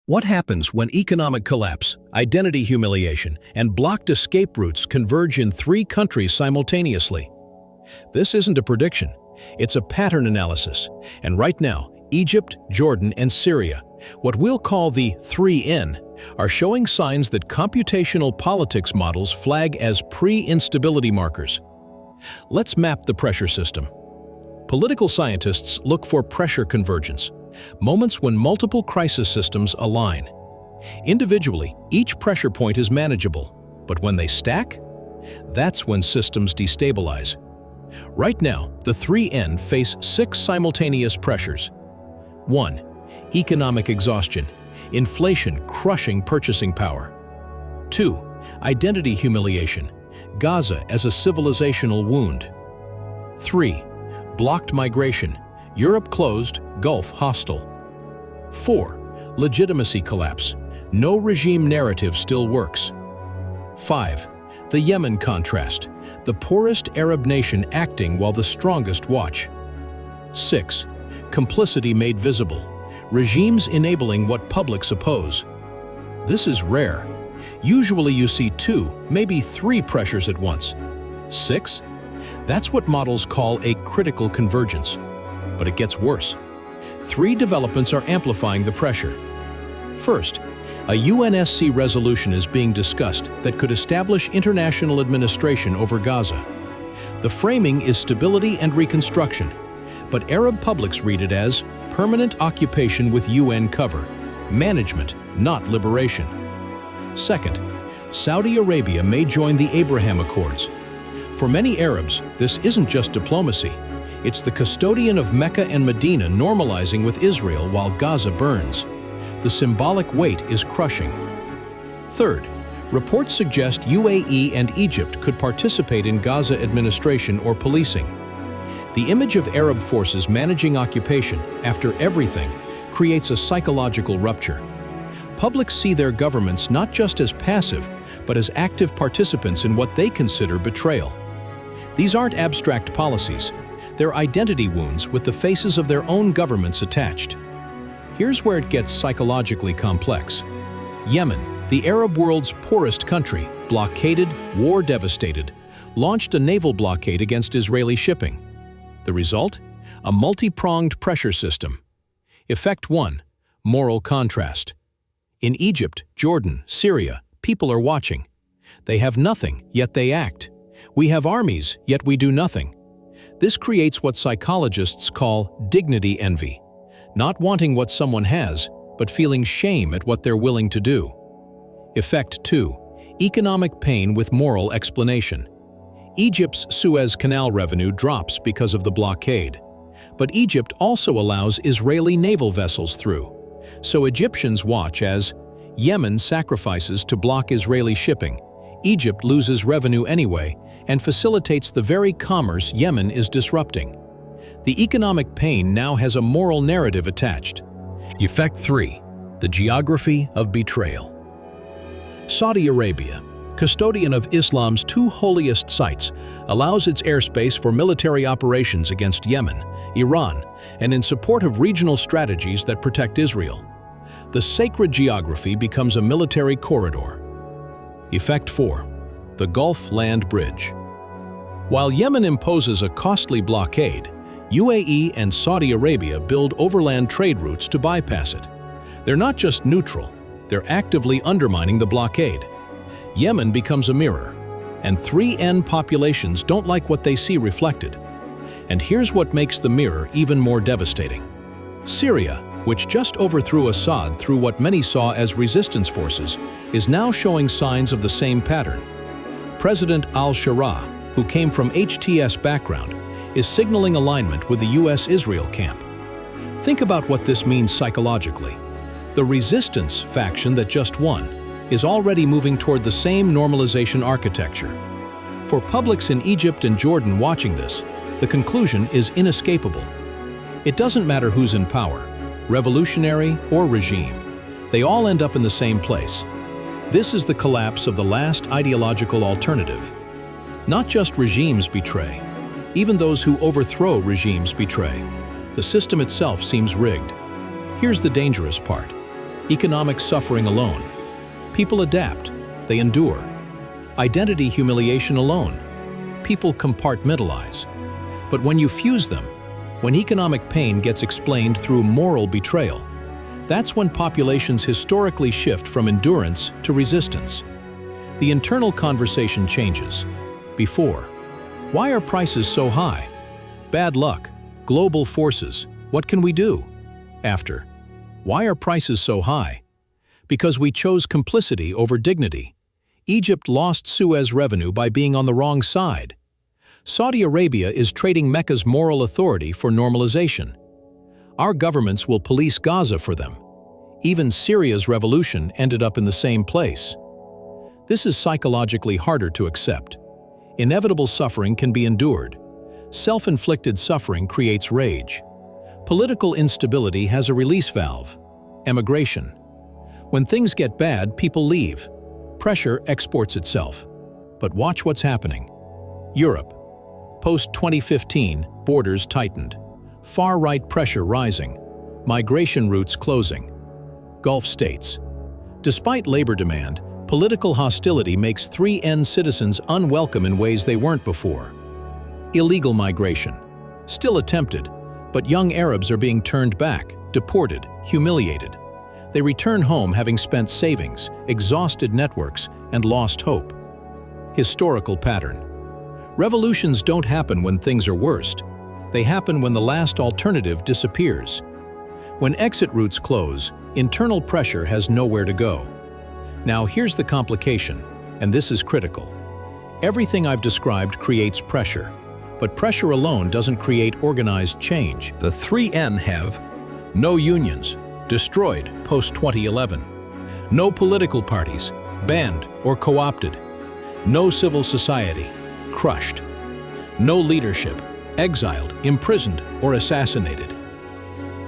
What happens when economic collapse, identity humiliation, and blocked escape routes converge in 3 countries simultaneously? This isn't a prediction, it's a pattern analysis. And right now, Egypt, Jordan, and Syria, what we'll call the 3N, are showing signs that computational politics models flag as pre-instability markers. Let's map the pressure system. Political scientists look for pressure convergence, moments when multiple crisis systems align. Individually, each pressure point is manageable, but when they stack, that's when systems destabilize. Right now, the 3N face 6 simultaneous pressures. 1. Economic exhaustion, inflation crushing purchasing power. 2. Identity humiliation, Gaza as a civilizational wound. 3. Blocked migration, Europe closed, Gulf hostile. 4. Legitimacy collapse, no regime narrative still works. 5. The Yemen contrast, the poorest Arab nation acting while the strongest watch. 6. Complicity made visible, regimes enabling what publics oppose. This is rare. Usually you see 2, maybe 3 pressures at once. 6? That's what models call a critical convergence. But it gets worse. 3 developments are amplifying the pressure. First, a UNSC resolution is being discussed that could establish international administration over Gaza. The framing is stability and reconstruction, but Arab publics read it as permanent occupation with UN cover, management, not liberation. Second, Saudi Arabia may join the Abraham Accords. For many Arabs, this isn't just diplomacy. It's the custodian of Mecca and Medina normalizing with Israel while Gaza burns. The symbolic weight is crushing. Third, reports suggest UAE and Egypt could participate in Gaza administration or policing. The image of Arab forces managing occupation after everything creates a psychological rupture. Publics see their governments not just as passive, but as active participants in what they consider betrayal. These aren't abstract policies. They're identity wounds with the faces of their own governments attached. Here's where it gets psychologically complex. Yemen, the Arab world's poorest country, blockaded, war-devastated, launched a naval blockade against Israeli shipping. The result? A multi-pronged pressure system. Effect 1. Moral contrast. In Egypt, Jordan, Syria, people are watching. They have nothing, yet they act. We have armies, yet we do nothing. This creates what psychologists call dignity envy, not wanting what someone has, but feeling shame at what they're willing to do. Effect 2. Economic pain with moral explanation. Egypt's Suez Canal revenue drops because of the blockade. But Egypt also allows Israeli naval vessels through. So Egyptians watch as Yemen sacrifices to block Israeli shipping. Egypt loses revenue anyway and facilitates the very commerce Yemen is disrupting. The economic pain now has a moral narrative attached. Effect 3. The geography of betrayal. Saudi Arabia, custodian of Islam's 2 holiest sites, allows its airspace for military operations against Yemen, Iran, and in support of regional strategies that protect Israel. The sacred geography becomes a military corridor. Effect 4. The Gulf Land Bridge. While Yemen imposes a costly blockade, UAE and Saudi Arabia build overland trade routes to bypass it. They're not just neutral, they're actively undermining the blockade. Yemen becomes a mirror, and 3N populations don't like what they see reflected. And here's what makes the mirror even more devastating. Syria, which just overthrew Assad through what many saw as resistance forces, is now showing signs of the same pattern. President Al-Sharaa, who came from HTS background, is signaling alignment with the US-Israel camp. Think about what this means psychologically. The resistance faction that just won is already moving toward the same normalization architecture. For publics in Egypt and Jordan watching this, the conclusion is inescapable. It doesn't matter who's in power, revolutionary or regime. They all end up in the same place. This is the collapse of the last ideological alternative. Not just regimes betray. Even those who overthrow regimes betray. The system itself seems rigged. Here's the dangerous part. Economic suffering alone. People adapt, they endure. Identity humiliation alone. People compartmentalize. But when you fuse them, when economic pain gets explained through moral betrayal, that's when populations historically shift from endurance to resistance. The internal conversation changes. Before, why are prices so high? Bad luck, global forces, what can we do? After, why are prices so high? Because we chose complicity over dignity. Egypt lost Suez revenue by being on the wrong side. Saudi Arabia is trading Mecca's moral authority for normalization. Our governments will police Gaza for them. Even Syria's revolution ended up in the same place. This is psychologically harder to accept. Inevitable suffering can be endured. Self-inflicted suffering creates rage. Political instability has a release valve: emigration. When things get bad, people leave. Pressure exports itself. But watch what's happening. Europe. Post-2015, borders tightened. Far-right pressure rising. Migration routes closing. Gulf states. Despite labor demand, political hostility makes 3N citizens unwelcome in ways they weren't before. Illegal migration. Still attempted, but young Arabs are being turned back, deported, humiliated. They return home having spent savings, exhausted networks, and lost hope. Historical pattern. Revolutions don't happen when things are worst. They happen when the last alternative disappears. When exit routes close, internal pressure has nowhere to go. Now here's the complication, and this is critical. Everything I've described creates pressure, but pressure alone doesn't create organized change. The 3N have no unions, destroyed post-2011. No political parties, banned or co-opted. No civil society, crushed. No leadership, exiled, imprisoned, or assassinated.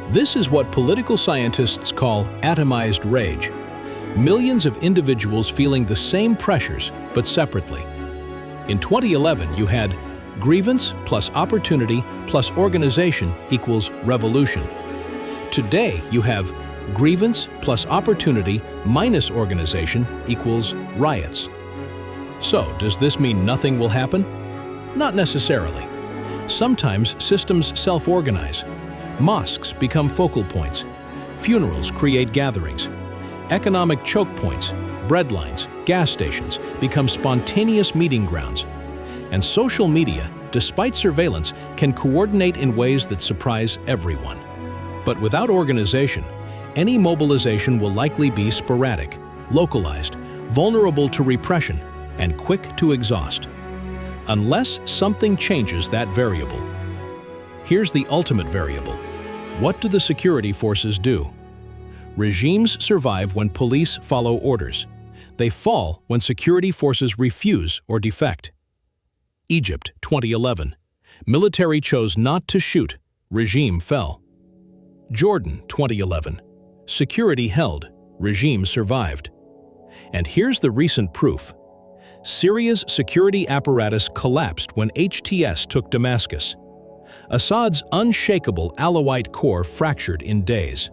This is what political scientists call atomized rage. Millions of individuals feeling the same pressures, but separately. In 2011, you had grievance plus opportunity plus organization equals revolution. Today, you have grievance plus opportunity minus organization equals riots. So, does this mean nothing will happen? Not necessarily. Sometimes systems self-organize. Mosques become focal points. Funerals create gatherings. Economic choke points, bread lines, gas stations become spontaneous meeting grounds. And social media, despite surveillance, can coordinate in ways that surprise everyone. But without organization, any mobilization will likely be sporadic, localized, vulnerable to repression, and quick to exhaust. Unless something changes that variable. Here's the ultimate variable. What do the security forces do? Regimes survive when police follow orders. They fall when security forces refuse or defect. Egypt, 2011. Military chose not to shoot. Regime fell. Jordan, 2011. Security held. Regime survived. And here's the recent proof. Syria's security apparatus collapsed when HTS took Damascus. Assad's unshakable Alawite core fractured in days.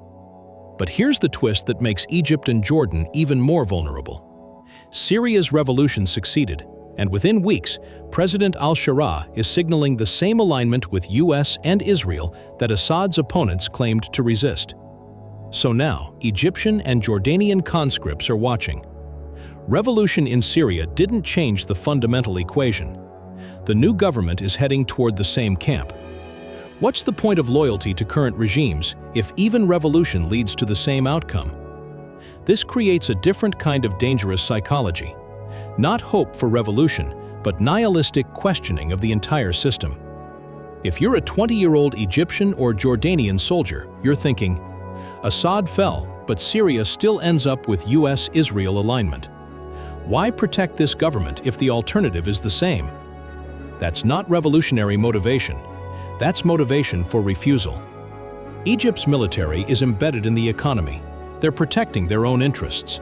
But here's the twist that makes Egypt and Jordan even more vulnerable. Syria's revolution succeeded, and within weeks, President Al-Sharaa is signaling the same alignment with US and Israel that Assad's opponents claimed to resist. So now, Egyptian and Jordanian conscripts are watching. Revolution in Syria didn't change the fundamental equation. The new government is heading toward the same camp. What's the point of loyalty to current regimes if even revolution leads to the same outcome? This creates a different kind of dangerous psychology. Not hope for revolution, but nihilistic questioning of the entire system. If you're a 20-year-old Egyptian or Jordanian soldier, you're thinking, Assad fell, but Syria still ends up with US-Israel alignment. Why protect this government if the alternative is the same? That's not revolutionary motivation. That's motivation for refusal. Egypt's military is embedded in the economy. They're protecting their own interests.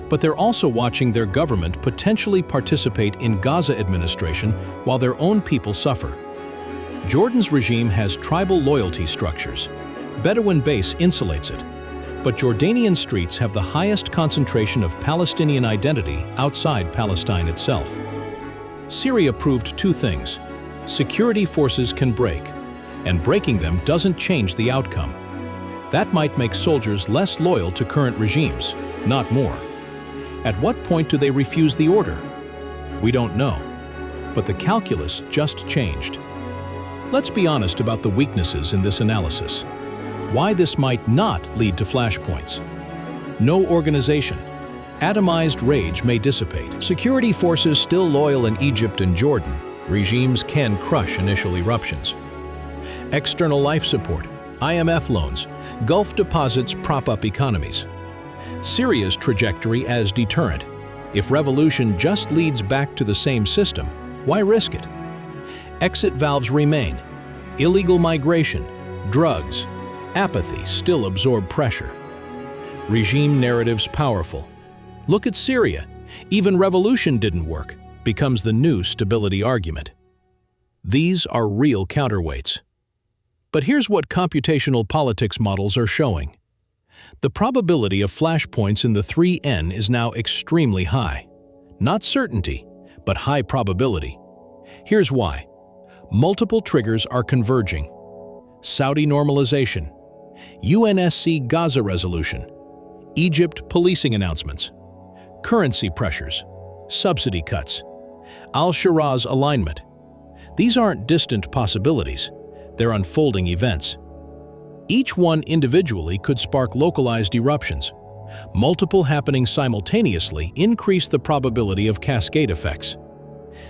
But they're also watching their government potentially participate in Gaza administration while their own people suffer. Jordan's regime has tribal loyalty structures. Bedouin base insulates it. But Jordanian streets have the highest concentration of Palestinian identity outside Palestine itself. Syria proved two things. Security forces can break, and breaking them doesn't change the outcome. That might make soldiers less loyal to current regimes, not more. At what point do they refuse the order? We don't know, but the calculus just changed. Let's be honest about the weaknesses in this analysis. Why this might not lead to flashpoints. No organization. Atomized rage may dissipate. Security forces still loyal in Egypt and Jordan. Regimes can crush initial eruptions. External life support, IMF loans, Gulf deposits prop up economies. Syria's trajectory as deterrent. If revolution just leads back to the same system, why risk it? Exit valves remain. Illegal migration, drugs, apathy still absorb pressure. Regime narratives powerful. Look at Syria. Even revolution didn't work, becomes the new stability argument. These are real counterweights. But here's what computational politics models are showing. The probability of flashpoints in the 3N is now extremely high. Not certainty, but high probability. Here's why. Multiple triggers are converging. Saudi normalization, UNSC Gaza resolution, Egypt policing announcements, currency pressures, subsidy cuts, Al-Sharaa's alignment. These aren't distant possibilities, they're unfolding events. Each one individually could spark localized eruptions. Multiple happening simultaneously increase the probability of cascade effects.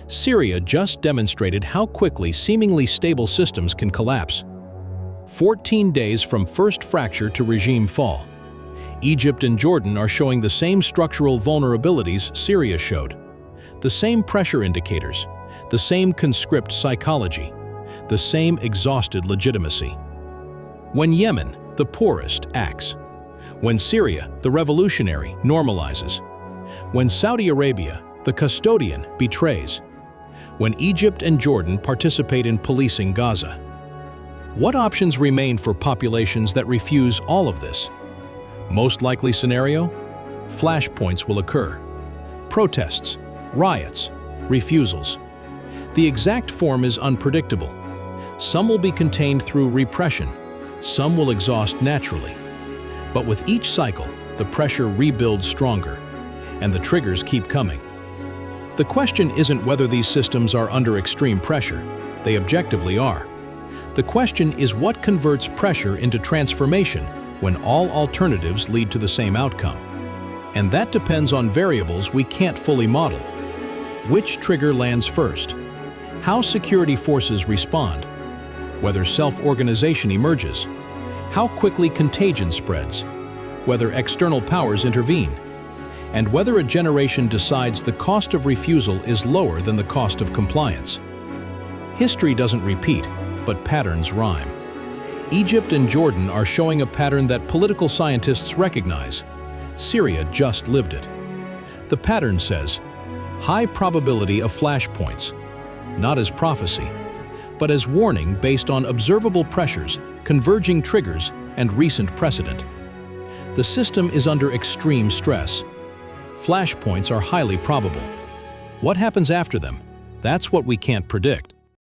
Syria just demonstrated how quickly seemingly stable systems can collapse. 14 days from first fracture to regime fall. Egypt and Jordan are showing the same structural vulnerabilities Syria showed. The same pressure indicators, the same conscript psychology, the same exhausted legitimacy. When Yemen, the poorest, acts. When Syria, the revolutionary, normalizes. When Saudi Arabia, the custodian, betrays. When Egypt and Jordan participate in policing Gaza. What options remain for populations that refuse all of this? Most likely scenario? Flashpoints will occur. Protests, riots, refusals. The exact form is unpredictable. Some will be contained through repression, some will exhaust naturally. But with each cycle, the pressure rebuilds stronger, and the triggers keep coming. The question isn't whether these systems are under extreme pressure. They objectively are. The question is what converts pressure into transformation when all alternatives lead to the same outcome. And that depends on variables we can't fully model. Which trigger lands first? How security forces respond? Whether self-organization emerges? How quickly contagion spreads? Whether external powers intervene? And whether a generation decides the cost of refusal is lower than the cost of compliance. History doesn't repeat, but patterns rhyme. Egypt and Jordan are showing a pattern that political scientists recognize. Syria just lived it. The pattern says, high probability of flashpoints, not as prophecy, but as warning based on observable pressures, converging triggers, and recent precedent. The system is under extreme stress. Flashpoints are highly probable. What happens after them? That's what we can't predict.